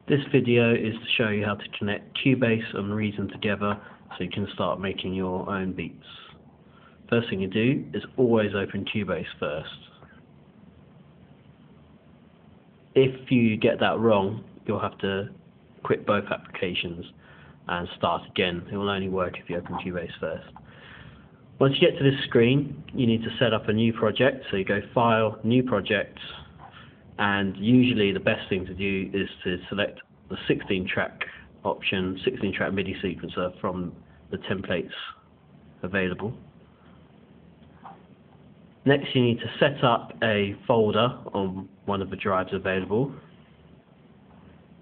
This video is to show you how to connect Cubase and Reason together so you can start making your own beats. First thing you do is always open Cubase first. If you get that wrong, you'll have to quit both applications and start again. It will only work if you open Cubase first. Once you get to this screen, you need to set up a new project. So you go File, New Project, and usually the best thing to do is to select the 16-track option, 16-track MIDI sequencer from the templates available. Next, you need to set up a folder on one of the drives available.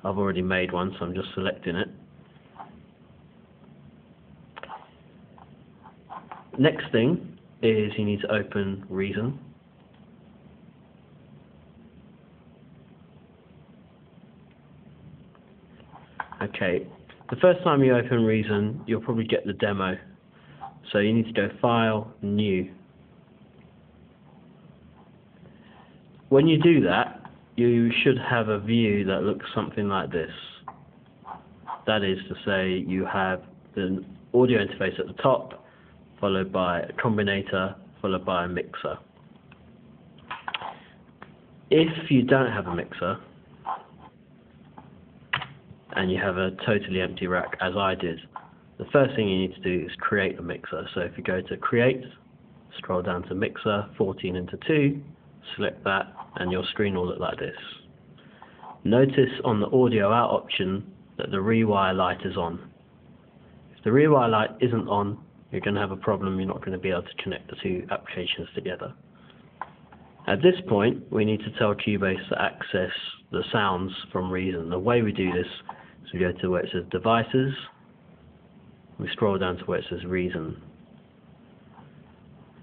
I've already made one, so I'm just selecting it. Next thing is you need to open Reason. Okay, the first time you open Reason, you'll probably get the demo. So you need to go File, New. When you do that, you should have a view that looks something like this. That is to say, you have the audio interface at the top, followed by a combinator, followed by a mixer. If you don't have a mixer, and you have a totally empty rack, as I did, the first thing you need to do is create a mixer. So if you go to Create, scroll down to Mixer, 14 into 2, select that, and your screen will look like this. Notice on the audio out option that the Rewire light is on. If the Rewire light isn't on, you're going to have a problem. You're not going to be able to connect the two applications together. At this point, we need to tell Cubase to access the sounds from Reason. The way we do this is we go to where it says Devices, we scroll down to where it says Reason.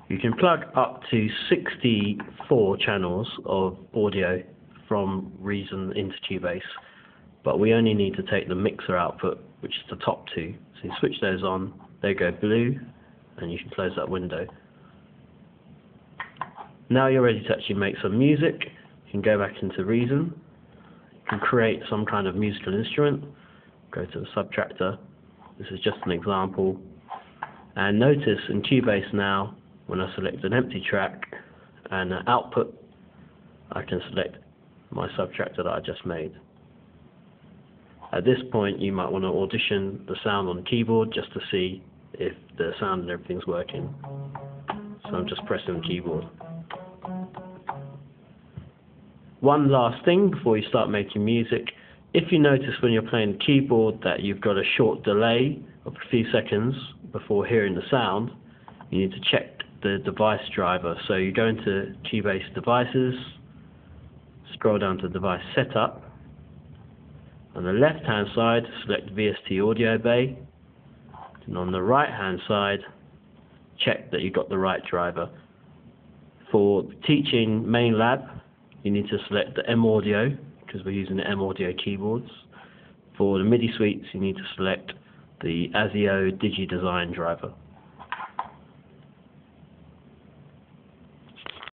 You can plug up to 64 channels of audio from Reason into Cubase, but we only need to take the mixer output, which is the top two. So you switch those on, they go blue, and you can close that window. Now you're ready to actually make some music. You can go back into Reason. You can create some kind of musical instrument. Go to the subtractor. This is just an example. And notice in Cubase now, when I select an empty track and an output, I can select my subtractor that I just made. At this point, you might want to audition the sound on the keyboard just to see if the sound and everything's working. So I'm just pressing the keyboard. One last thing before you start making music, if you notice when you're playing the keyboard that you've got a short delay of a few seconds before hearing the sound, you need to check the device driver. So you go into Cubase Devices, scroll down to Device Setup. On the left hand side, select VST Audio Bay, and on the right hand side, check that you've got the right driver. For Teaching Main Lab, you need to select the M Audio, because we're using the M Audio keyboards. For the MIDI suites, you need to select the ASIO DigiDesign driver.